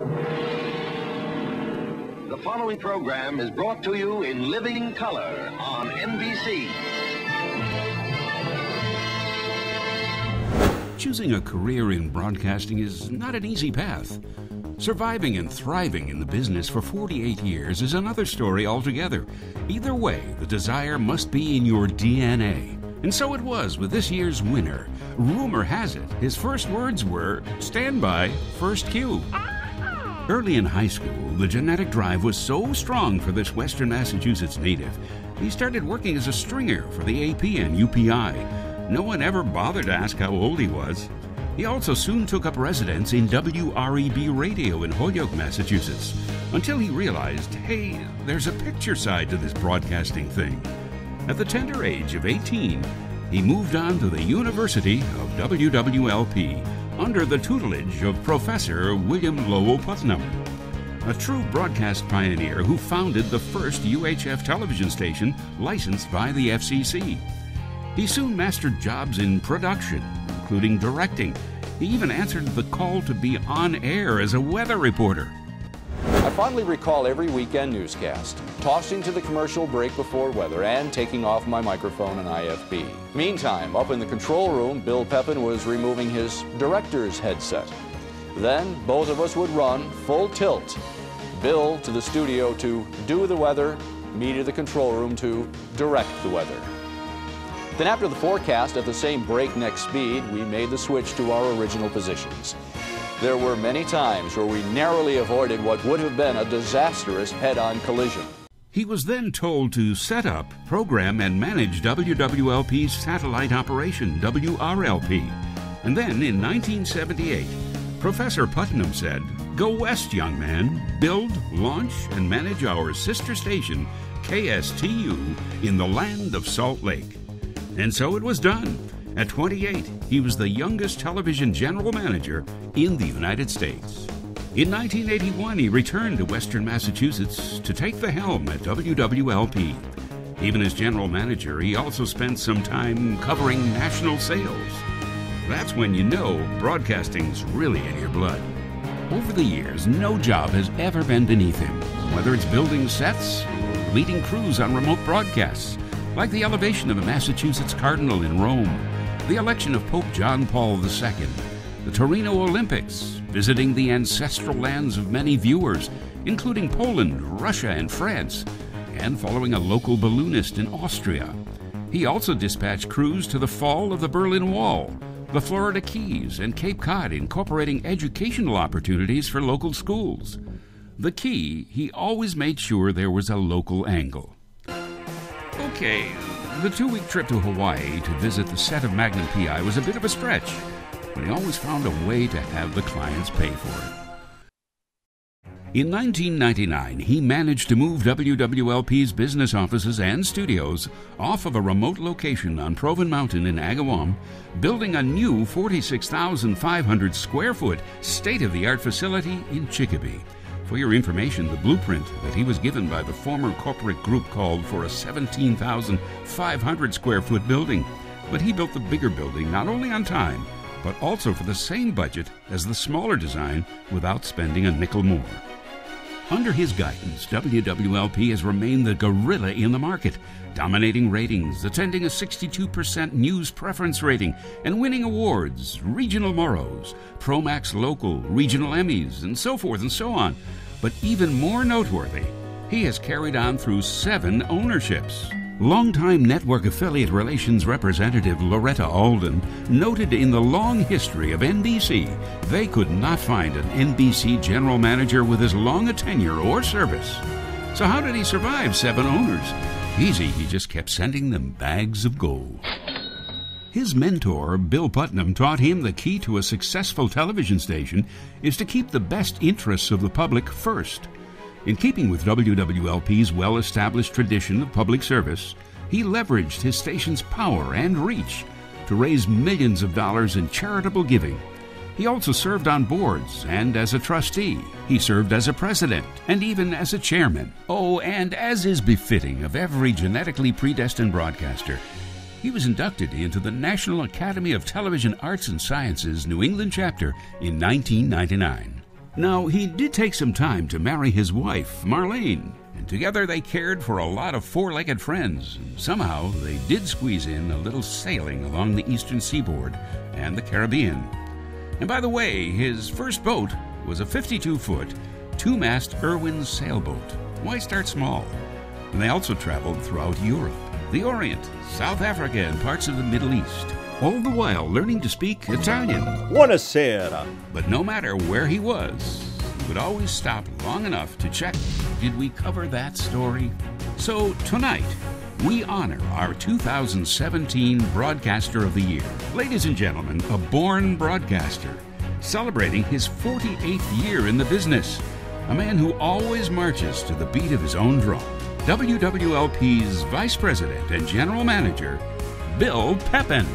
The following program is brought to you in living color on NBC. Choosing a career in broadcasting is not an easy path. Surviving and thriving in the business for 48 years is another story altogether. Either way, the desire must be in your DNA. And so it was with this year's winner. Rumor has it, his first words were, "Stand by, first cue." Early in high school, the genetic drive was so strong for this Western Massachusetts native, he started working as a stringer for the AP and UPI. No one ever bothered to ask how old he was. He also soon took up residence in WREB Radio in Holyoke, Massachusetts, until he realized, hey, there's a picture side to this broadcasting thing. At the tender age of 18, he moved on to the University of WWLP under the tutelage of Professor William Lowell Putnam, a true broadcast pioneer who founded the first UHF television station licensed by the FCC. He soon mastered jobs in production, including directing. He even answered the call to be on air as a weather reporter. I fondly recall every weekend newscast, tossing to the commercial break before weather and taking off my microphone and IFB. Meantime, up in the control room, Bill Pepin was removing his director's headset. Then both of us would run full tilt. Bill to the studio to do the weather, me to the control room to direct the weather. Then after the forecast at the same breakneck speed, we made the switch to our original positions. There were many times where we narrowly avoided what would have been a disastrous head-on collision. He was then told to set up, program, and manage WWLP's satellite operation, WRLP. And then in 1978, Professor Putnam said, "Go west, young man. Build, launch, and manage our sister station, KSTU, in the land of Salt Lake." And so it was done. At 28, he was the youngest television general manager in the United States. In 1981, he returned to Western Massachusetts to take the helm at WWLP. Even as general manager, he also spent some time covering national sales. That's when you know broadcasting's really in your blood. Over the years, no job has ever been beneath him, whether it's building sets or leading crews on remote broadcasts, like the elevation of a Massachusetts Cardinal in Rome, the election of Pope John Paul II, the Torino Olympics, visiting the ancestral lands of many viewers, including Poland, Russia, and France, and following a local balloonist in Austria. He also dispatched crews to the fall of the Berlin Wall, the Florida Keys, and Cape Cod, incorporating educational opportunities for local schools. The key, he always made sure there was a local angle. Okay, the 2-week trip to Hawaii to visit the set of Magnum PI was a bit of a stretch, but he always found a way to have the clients pay for it. In 1999, he managed to move WWLP's business offices and studios off of a remote location on Proven Mountain in Agawam, building a new 46,500 square foot state-of-the-art facility in Chicopee. For your information, the blueprint that he was given by the former corporate group called for a 17,500 square foot building, but he built the bigger building not only on time, but also for the same budget as the smaller design without spending a nickel more. Under his guidance, WWLP has remained the gorilla in the market, dominating ratings, attending a 62% news preference rating, and winning awards, regional Moros, Promax Local, regional Emmys, and so forth and so on. But even more noteworthy, he has carried on through 7 ownerships. Longtime network affiliate relations representative Loretta Alden noted in the long history of NBC, they could not find an NBC general manager with as long a tenure or service. So how did he survive 7 owners? Easy, he just kept sending them bags of gold. His mentor, Bill Putnam, taught him the key to a successful television station is to keep the best interests of the public first. In keeping with WWLP's well-established tradition of public service, he leveraged his station's power and reach to raise millions of dollars in charitable giving. He also served on boards, and as a trustee, he served as a president, and even as a chairman. Oh, and as is befitting of every genetically predestined broadcaster, he was inducted into the National Academy of Television Arts and Sciences New England chapter in 1999. Now, he did take some time to marry his wife, Marlene, and together they cared for a lot of four-legged friends. And somehow, they did squeeze in a little sailing along the eastern seaboard and the Caribbean. And by the way, his first boat was a 52-foot, two-mast Irwin sailboat. Why start small? And they also traveled throughout Europe, the Orient, South Africa, and parts of the Middle East, all the while learning to speak Italian. Buonasera. But no matter where he was, he would always stop long enough to check, did we cover that story? So tonight, we honor our 2017 Broadcaster of the Year. Ladies and gentlemen, a born broadcaster, celebrating his 48th year in the business. A man who always marches to the beat of his own drum. WWLP's Vice President and General Manager, Bill Pepin.